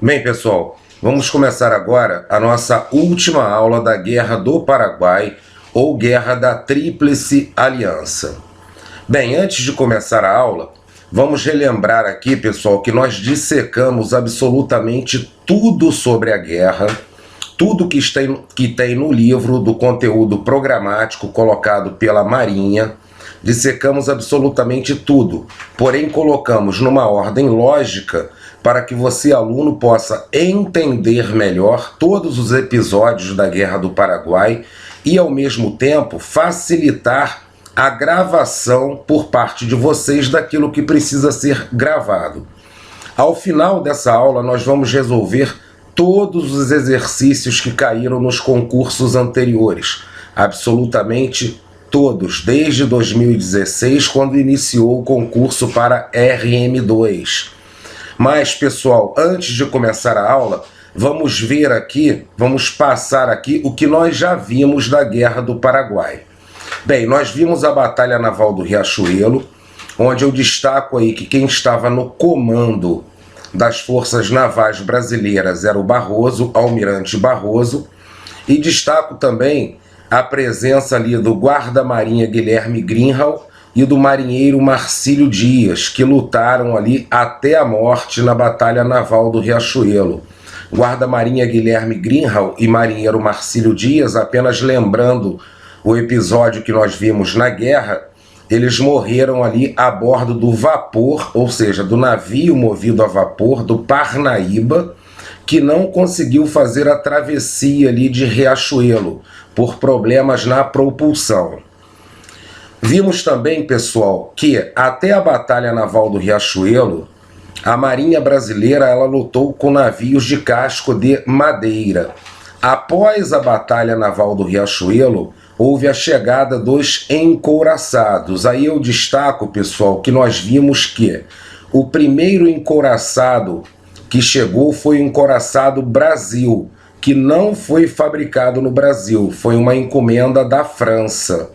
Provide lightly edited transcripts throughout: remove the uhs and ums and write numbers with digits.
Bem, pessoal, vamos começar agora a nossa última aula da Guerra do Paraguai, ou Guerra da Tríplice Aliança. Bem, antes de começar a aula, vamos relembrar aqui, pessoal, que nós dissecamos absolutamente tudo sobre a guerra, tudo que tem no livro do conteúdo programático colocado pela Marinha. Dissecamos absolutamente tudo, porém colocamos numa ordem lógica para que você, aluno, possa entender melhor todos os episódios da Guerra do Paraguai e, ao mesmo tempo, facilitar a gravação por parte de vocês daquilo que precisa ser gravado. Ao final dessa aula, nós vamos resolver todos os exercícios que caíram nos concursos anteriores, absolutamente todos, desde 2016, quando iniciou o concurso para RM2. Mas, pessoal, antes de começar a aula, vamos ver aqui, vamos passar aqui o que nós já vimos da Guerra do Paraguai. Bem, nós vimos a Batalha Naval do Riachuelo, onde eu destaco aí que quem estava no comando das forças navais brasileiras era o Barroso, Almirante Barroso, e destaco também a presença ali do guarda-marinha Guilherme Greenhalgh e do marinheiro Marcílio Dias, que lutaram ali até a morte na Batalha Naval do Riachuelo. Guarda-marinha Guilherme Greenhalgh e marinheiro Marcílio Dias, apenas lembrando o episódio que nós vimos na guerra, eles morreram ali a bordo do vapor, ou seja, do navio movido a vapor, do Parnaíba, que não conseguiu fazer a travessia ali de Riachuelo, por problemas na propulsão. Vimos também, pessoal, que até a Batalha Naval do Riachuelo, a Marinha Brasileira ela lutou com navios de casco de madeira. Após a Batalha Naval do Riachuelo, houve a chegada dos encouraçados. Aí eu destaco, pessoal, que nós vimos que o primeiro encouraçado que chegou foi o encouraçado Brasil, que não foi fabricado no Brasil, foi uma encomenda da França.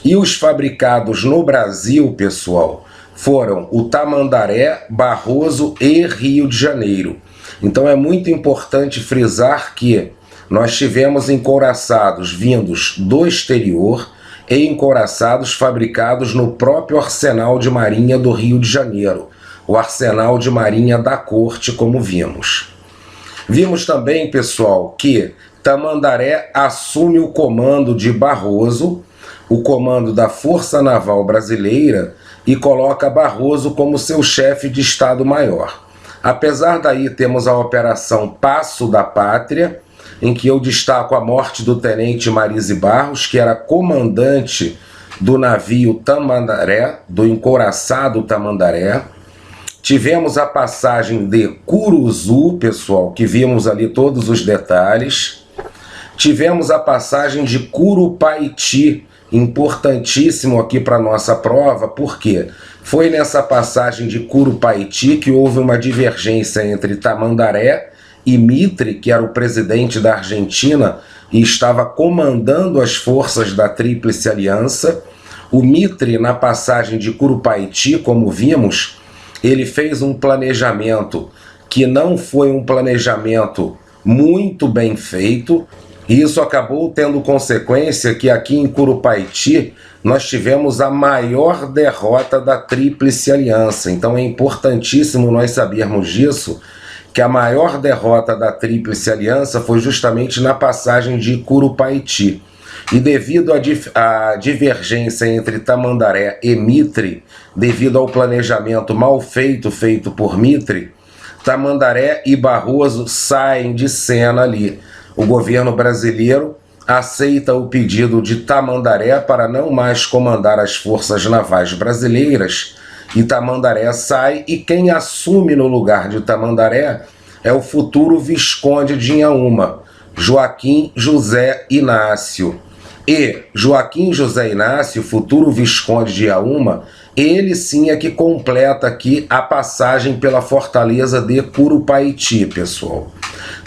E os fabricados no Brasil, pessoal, foram o Tamandaré, Barroso e Rio de Janeiro. Então é muito importante frisar que nós tivemos encouraçados vindos do exterior e encouraçados fabricados no próprio Arsenal de Marinha do Rio de Janeiro, o Arsenal de Marinha da Corte, como vimos. Vimos também, pessoal, que Tamandaré assume o comando de Barroso, o comando da Força Naval Brasileira, e coloca Barroso como seu chefe de Estado-Maior. Apesar daí, temos a Operação Passo da Pátria, em que eu destaco a morte do tenente Marise Barros, que era comandante do navio Tamandaré, do encouraçado Tamandaré. Tivemos a passagem de Curuzu, pessoal, que vimos ali todos os detalhes. Tivemos a passagem de Curupaiti, importantíssimo aqui para a nossa prova, porque foi nessa passagem de Curupaiti que houve uma divergência entre Tamandaré e Mitre, que era o presidente da Argentina e estava comandando as forças da Tríplice Aliança. O Mitre, na passagem de Curupaiti, como vimos, ele fez um planejamento que não foi um planejamento muito bem feito, e isso acabou tendo consequência que aqui em Curupaiti nós tivemos a maior derrota da Tríplice Aliança. Então é importantíssimo nós sabermos disso, que a maior derrota da Tríplice Aliança foi justamente na passagem de Curupaiti. E devido à divergência entre Tamandaré e Mitre, devido ao planejamento mal feito por Mitre, Tamandaré e Barroso saem de cena ali. O governo brasileiro aceita o pedido de Tamandaré para não mais comandar as forças navais brasileiras, e Tamandaré sai, e quem assume no lugar de Tamandaré é o futuro Visconde de Inhaúma, Joaquim José Inácio. E Joaquim José Inácio, futuro Visconde de Inhaúma, ele sim é que completa aqui a passagem pela fortaleza de Curupaiti, pessoal.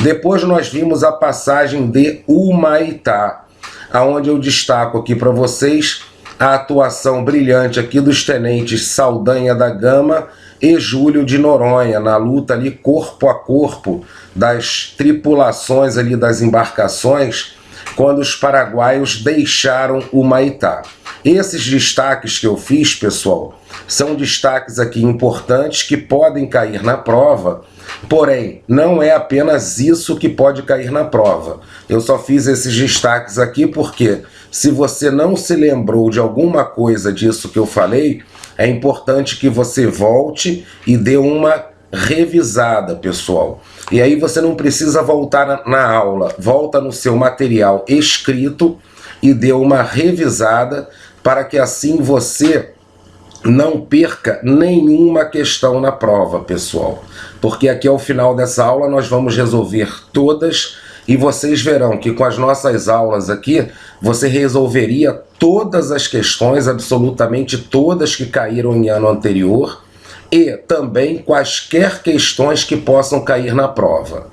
Depois nós vimos a passagem de Humaitá, aonde eu destaco aqui para vocês a atuação brilhante aqui dos tenentes Saldanha da Gama e Júlio de Noronha, na luta ali corpo a corpo das tripulações ali das embarcações, quando os paraguaios deixaram o Maitá. Esses destaques que eu fiz, pessoal, são destaques aqui importantes que podem cair na prova, porém, não é apenas isso que pode cair na prova. Eu só fiz esses destaques aqui porque, se você não se lembrou de alguma coisa disso que eu falei, é importante que você volte e dê uma revisada, pessoal. E aí você não precisa voltar na aula, volta no seu material escrito e dê uma revisada para que assim você não perca nenhuma questão na prova, pessoal. Porque aqui ao final dessa aula nós vamos resolver todas e vocês verão que com as nossas aulas aqui, você resolveria todas as questões, absolutamente todas que caíram em ano anterior, e também quaisquer questões que possam cair na prova.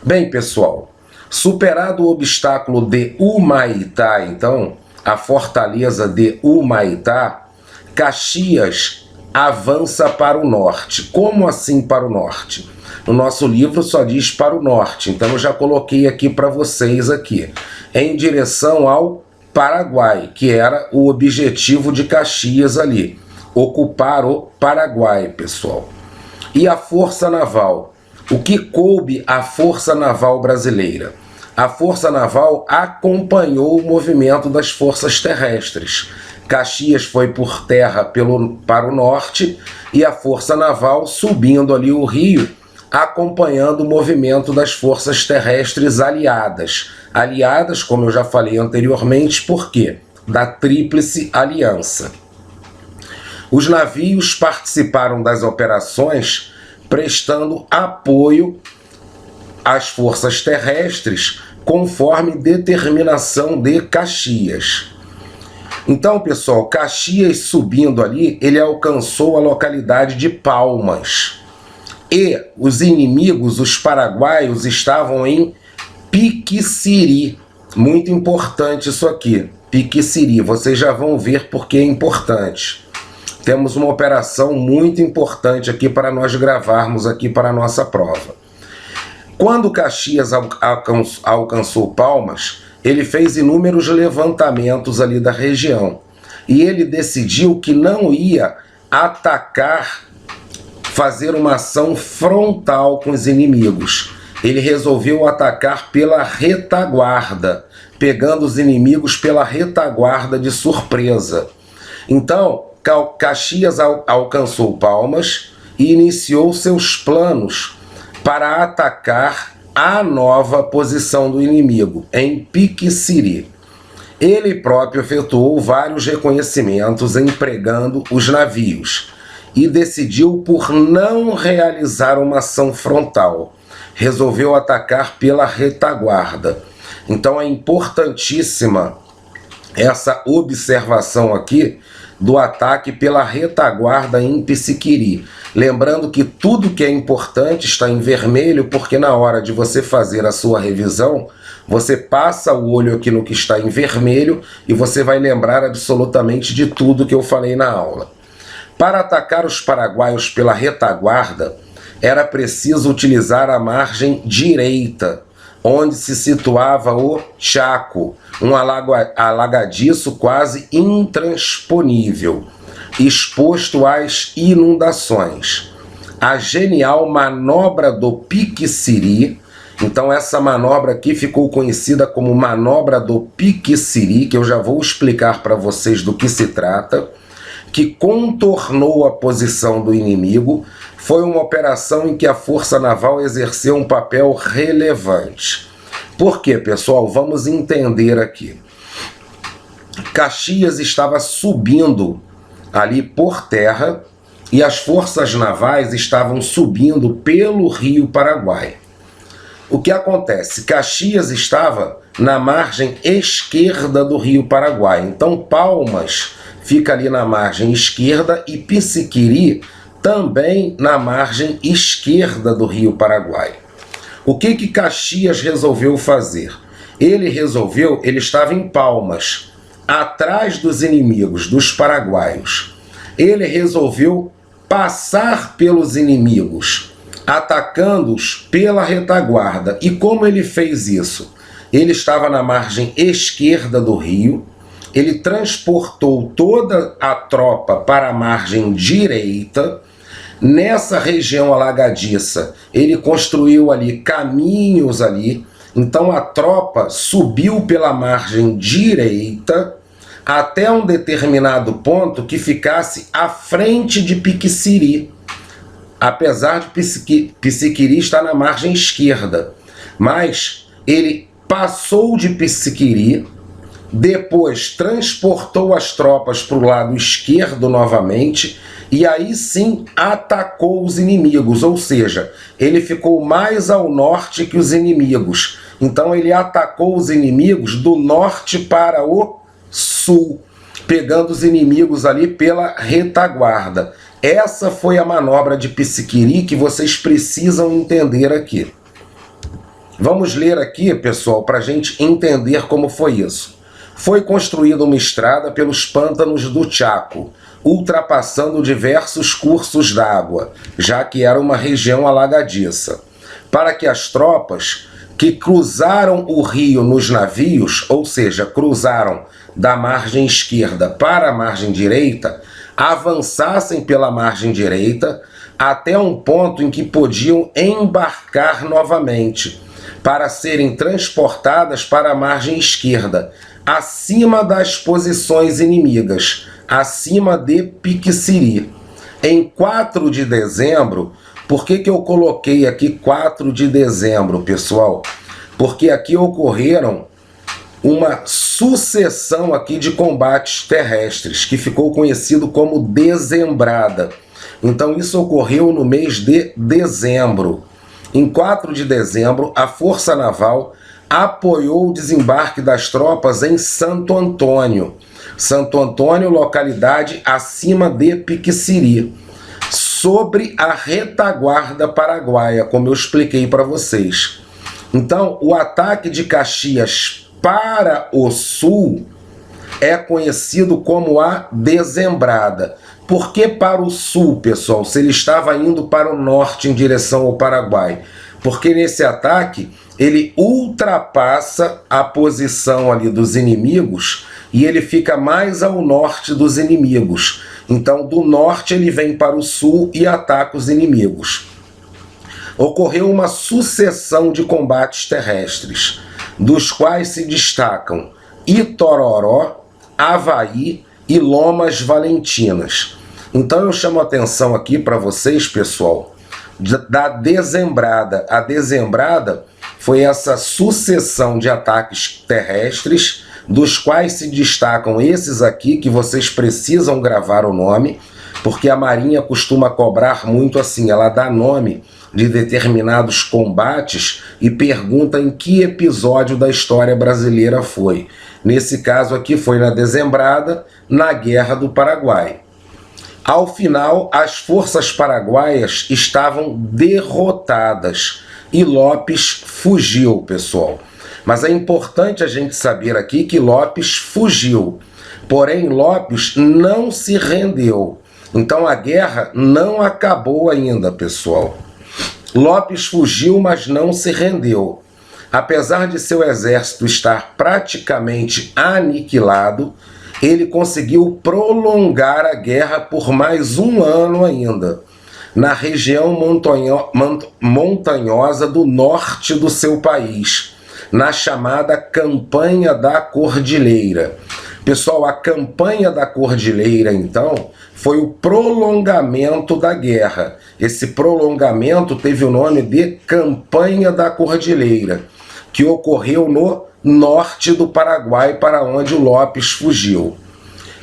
Bem, pessoal, superado o obstáculo de Humaitá, então, a fortaleza de Humaitá, Caxias avança para o norte. Como assim para o norte? O nosso livro só diz para o norte, então eu já coloquei aqui para vocês aqui, em direção ao Paraguai, que era o objetivo de Caxias ali, ocupar o Paraguai, pessoal. E a Força Naval? O que coube à Força Naval brasileira? A Força Naval acompanhou o movimento das forças terrestres. Caxias foi por terra para o norte e a Força Naval subindo ali o rio, acompanhando o movimento das forças terrestres aliadas. Aliadas, como eu já falei anteriormente, por quê? Da Tríplice Aliança. Os navios participaram das operações prestando apoio às forças terrestres conforme determinação de Caxias. Então, pessoal, Caxias subindo ali, ele alcançou a localidade de Palmas. E os inimigos, os paraguaios, estavam em Piquiciri. Muito importante isso aqui, Piquiciri. Vocês já vão ver porque é importante. Temos uma operação muito importante aqui para nós gravarmos aqui para a nossa prova. Quando Caxias alcançou Palmas, ele fez inúmeros levantamentos ali da região. E ele decidiu que não ia atacar, fazer uma ação frontal com os inimigos. Ele resolveu atacar pela retaguarda, pegando os inimigos pela retaguarda de surpresa. Então, Caxias alcançou Palmas e iniciou seus planos para atacar a nova posição do inimigo, em Piquiciri. Ele próprio efetuou vários reconhecimentos empregando os navios e decidiu por não realizar uma ação frontal. Resolveu atacar pela retaguarda. Então é importantíssima essa observação aqui do ataque pela retaguarda em Piquiciri. Lembrando que tudo que é importante está em vermelho, porque na hora de você fazer a sua revisão, você passa o olho aqui no que está em vermelho e você vai lembrar absolutamente de tudo que eu falei na aula. Para atacar os paraguaios pela retaguarda, era preciso utilizar a margem direita, onde se situava o Chaco, um alagadiço quase intransponível, exposto às inundações. A genial manobra do Piquiciri, então essa manobra aqui ficou conhecida como manobra do Piquiciri, que eu já vou explicar para vocês do que se trata, que contornou a posição do inimigo, foi uma operação em que a Força Naval exerceu um papel relevante. Por quê, pessoal? Vamos entender aqui. Caxias estava subindo ali por terra e as forças navais estavam subindo pelo rio Paraguai. O que acontece? Caxias estava na margem esquerda do rio Paraguai. Então Palmas fica ali na margem esquerda e Piquiciri também na margem esquerda do rio Paraguai. O que Caxias resolveu fazer? Ele estava em Palmas, atrás dos inimigos, dos paraguaios. Ele resolveu passar pelos inimigos, atacando-os pela retaguarda. E como ele fez isso? Ele estava na margem esquerda do rio, ele transportou toda a tropa para a margem direita. Nessa região alagadiça, ele construiu ali caminhos ali, então a tropa subiu pela margem direita até um determinado ponto que ficasse à frente de Piquiciri, apesar de Piquiciri estar na margem esquerda, mas ele passou de Piquiciri, depois transportou as tropas para o lado esquerdo novamente, e aí sim atacou os inimigos, ou seja, ele ficou mais ao norte que os inimigos. Então ele atacou os inimigos do norte para o sul, pegando os inimigos ali pela retaguarda. Essa foi a manobra de Piquiciri que vocês precisam entender aqui. Vamos ler aqui, pessoal, para a gente entender como foi isso. Foi construída uma estrada pelos pântanos do Chaco, ultrapassando diversos cursos d'água, já que era uma região alagadiça, para que as tropas que cruzaram o rio nos navios, ou seja, cruzaram da margem esquerda para a margem direita, avançassem pela margem direita até um ponto em que podiam embarcar novamente, para serem transportadas para a margem esquerda, acima das posições inimigas, acima de Piquiciri. Em 4 de dezembro, por que eu coloquei aqui 4 de dezembro, pessoal? Porque aqui ocorreram uma sucessão aqui de combates terrestres, que ficou conhecido como dezembrada. Então isso ocorreu no mês de dezembro. Em 4 de dezembro, a Força Naval apoiou o desembarque das tropas em Santo Antônio. Santo Antônio, localidade acima de Piquiciri, sobre a retaguarda paraguaia, como eu expliquei para vocês. Então, o ataque de Caxias para o sul é conhecido como a dezembrada. Por que para o sul, pessoal, se ele estava indo para o norte em direção ao Paraguai? Porque nesse ataque ele ultrapassa a posição ali dos inimigos e ele fica mais ao norte dos inimigos. Então, do norte ele vem para o sul e ataca os inimigos. Ocorreu uma sucessão de combates terrestres, dos quais se destacam Itororó, Avaí e Lomas Valentinas. Então eu chamo a atenção aqui para vocês, pessoal, da dezembrada. A dezembrada foi essa sucessão de ataques terrestres, dos quais se destacam esses aqui, que vocês precisam gravar o nome, porque a Marinha costuma cobrar muito assim, ela dá nome de determinados combates e pergunta em que episódio da história brasileira foi. Nesse caso aqui foi na dezembrada, na Guerra do Paraguai. Ao final, as forças paraguaias estavam derrotadas e Lopes fugiu, pessoal. Mas é importante a gente saber aqui que Lopes fugiu. Porém, Lopes não se rendeu. Então a guerra não acabou ainda, pessoal. Lopes fugiu, mas não se rendeu. Apesar de seu exército estar praticamente aniquilado, ele conseguiu prolongar a guerra por mais um ano ainda, na região montanhosa do norte do seu país, na chamada Campanha da Cordilheira. Pessoal, a Campanha da Cordilheira, então, foi o prolongamento da guerra. Esse prolongamento teve o nome de Campanha da Cordilheira, que ocorreu no norte do Paraguai, para onde o Lopes fugiu,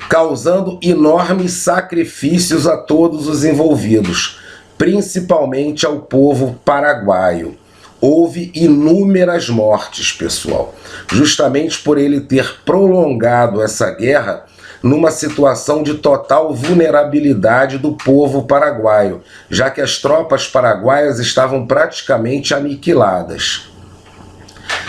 causando enormes sacrifícios a todos os envolvidos, principalmente ao povo paraguaio. Houve inúmeras mortes, pessoal, justamente por ele ter prolongado essa guerra numa situação de total vulnerabilidade do povo paraguaio, já que as tropas paraguaias estavam praticamente aniquiladas.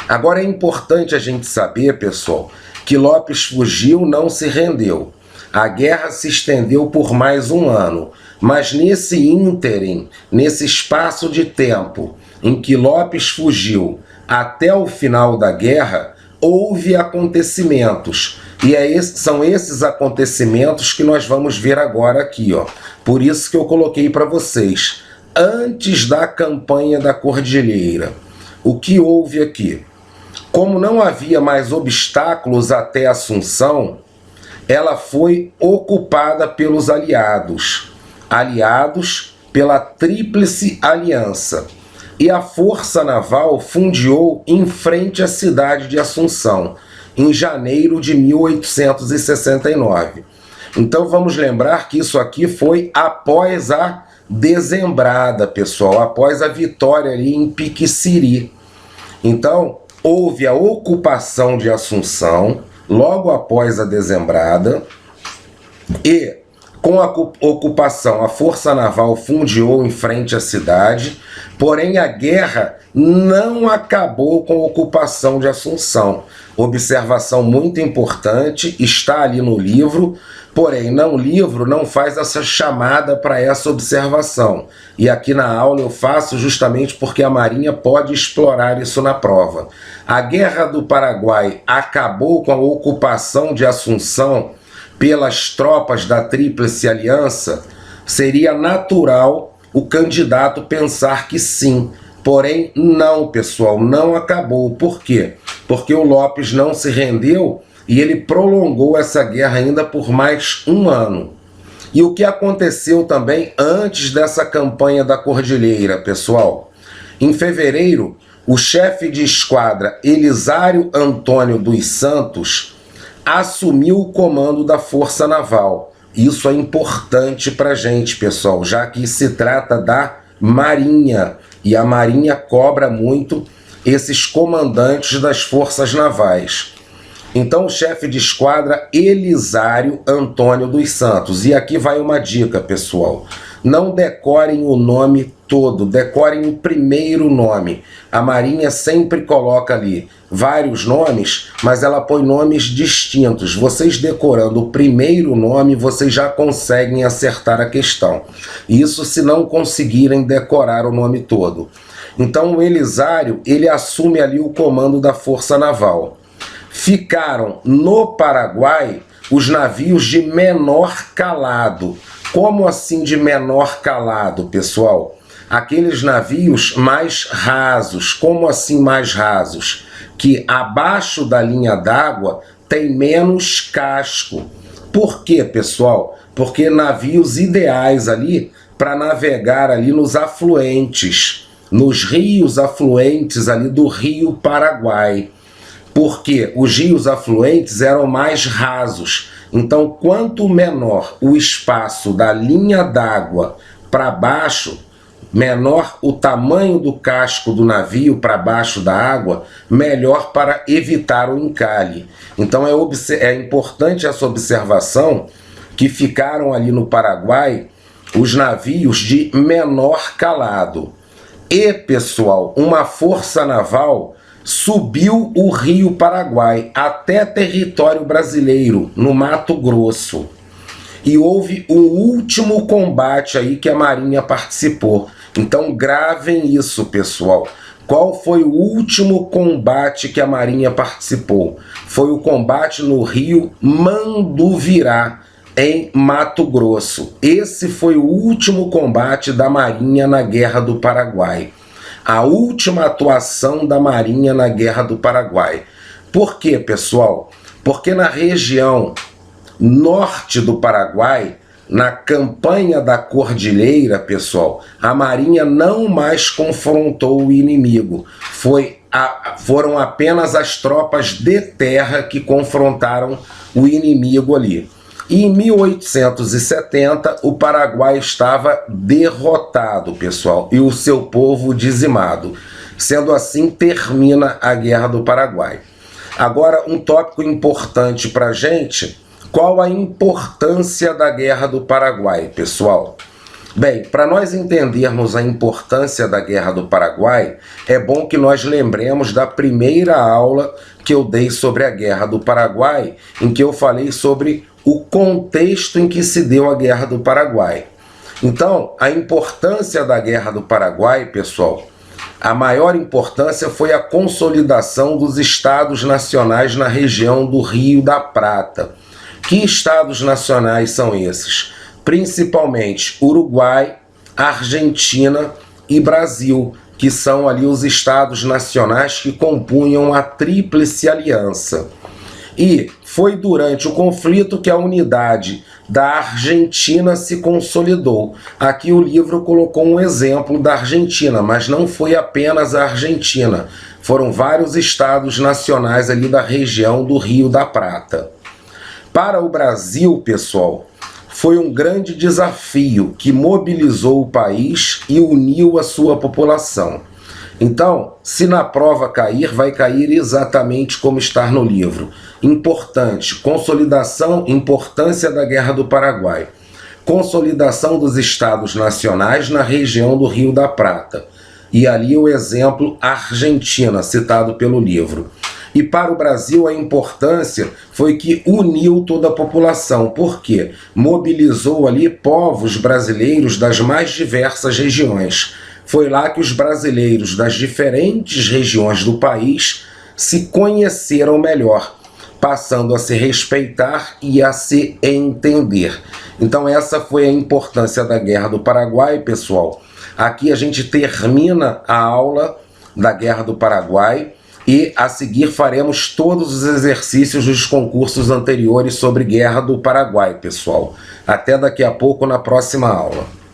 Agora é importante a gente saber, pessoal, que Lopes fugiu, não se rendeu. A guerra se estendeu por mais um ano. Mas nesse ínterim, nesse espaço de tempo em que Lopes fugiu até o final da guerra, houve acontecimentos. E são esses acontecimentos que nós vamos ver agora aqui, ó. Por isso que eu coloquei para vocês. Antes da campanha da Cordilheira, o que houve aqui? Como não havia mais obstáculos até Assunção, ela foi ocupada pelos aliados pela Tríplice Aliança. E a Força Naval fundiou em frente à cidade de Assunção, em janeiro de 1869. Então vamos lembrar que isso aqui foi após a dezembrada, pessoal, após a vitória ali em Piquiciri. Então houve a ocupação de Assunção logo após a dezembrada e com a ocupação, a Força Naval fundiou em frente à cidade, porém a guerra não acabou com a ocupação de Assunção. Observação muito importante, está ali no livro, porém o livro não faz essa chamada para essa observação. E aqui na aula eu faço justamente porque a Marinha pode explorar isso na prova. A Guerra do Paraguai acabou com a ocupação de Assunção pelas tropas da Tríplice Aliança? Seria natural o candidato pensar que sim. Porém, não, pessoal, não acabou. Por quê? Porque o Lopes não se rendeu e ele prolongou essa guerra ainda por mais um ano. E o que aconteceu também antes dessa campanha da Cordilheira, pessoal? Em fevereiro, o chefe de esquadra Elisário Antônio dos Santos assumiu o comando da Força Naval. Isso é importante para a gente, pessoal, já que se trata da Marinha. E a Marinha cobra muito esses comandantes das forças navais. Então o chefe de esquadra Elisário Antônio dos Santos. E aqui vai uma dica, pessoal. Não decorem o nome todo, decorem o primeiro nome. A Marinha sempre coloca ali vários nomes, mas ela põe nomes distintos. Vocês decorando o primeiro nome, vocês já conseguem acertar a questão. Isso se não conseguirem decorar o nome todo. Então o Elisário, ele assume ali o comando da Força Naval. Ficaram no Paraguai os navios de menor calado. Como assim de menor calado, pessoal? Aqueles navios mais rasos. Como assim mais rasos? Que abaixo da linha d'água tem menos casco. Por quê, pessoal? Porque navios ideais ali para navegar ali nos afluentes, nos rios afluentes ali do Rio Paraguai. Porque os rios afluentes eram mais rasos. Então, quanto menor o espaço da linha d'água para baixo, menor o tamanho do casco do navio para baixo da água, melhor para evitar o encalhe. Então é importante essa observação que ficaram ali no Paraguai os navios de menor calado. E, pessoal, uma força naval subiu o Rio Paraguai até território brasileiro, no Mato Grosso. E houve o último combate aí que a Marinha participou. Então gravem isso, pessoal. Qual foi o último combate que a Marinha participou? Foi o combate no Rio Manduvirá, em Mato Grosso. Esse foi o último combate da Marinha na Guerra do Paraguai. A última atuação da Marinha na Guerra do Paraguai. Por quê, pessoal? Porque na região norte do Paraguai, na campanha da Cordilheira, pessoal, a Marinha não mais confrontou o inimigo. Foram apenas as tropas de terra que confrontaram o inimigo ali. E em 1870, o Paraguai estava derrotado, pessoal, e o seu povo dizimado. Sendo assim, termina a Guerra do Paraguai. Agora, um tópico importante para a gente: qual a importância da Guerra do Paraguai, pessoal? Bem, para nós entendermos a importância da Guerra do Paraguai, é bom que nós lembremos da primeira aula que eu dei sobre a Guerra do Paraguai, em que eu falei sobre o contexto em que se deu a Guerra do Paraguai. Então, a importância da Guerra do Paraguai, pessoal, a maior importância foi a consolidação dos estados nacionais na região do Rio da Prata. Que estados nacionais são esses? Principalmente Uruguai, Argentina e Brasil, que são ali os estados nacionais que compunham a Tríplice Aliança. E foi durante o conflito que a unidade da Argentina se consolidou. Aqui o livro colocou um exemplo da Argentina, mas não foi apenas a Argentina. Foram vários estados nacionais ali da região do Rio da Prata. Para o Brasil, pessoal, foi um grande desafio que mobilizou o país e uniu a sua população. Então, se na prova cair, vai cair exatamente como está no livro. Importante, consolidação, importância da Guerra do Paraguai. Consolidação dos estados nacionais na região do Rio da Prata. E ali o exemplo Argentina, citado pelo livro. E para o Brasil a importância foi que uniu toda a população. Por quê? Mobilizou ali povos brasileiros das mais diversas regiões. Foi lá que os brasileiros das diferentes regiões do país se conheceram melhor, passando a se respeitar e a se entender. Então essa foi a importância da Guerra do Paraguai, pessoal. Aqui a gente termina a aula da Guerra do Paraguai e a seguir faremos todos os exercícios dos concursos anteriores sobre Guerra do Paraguai, pessoal. Até daqui a pouco na próxima aula.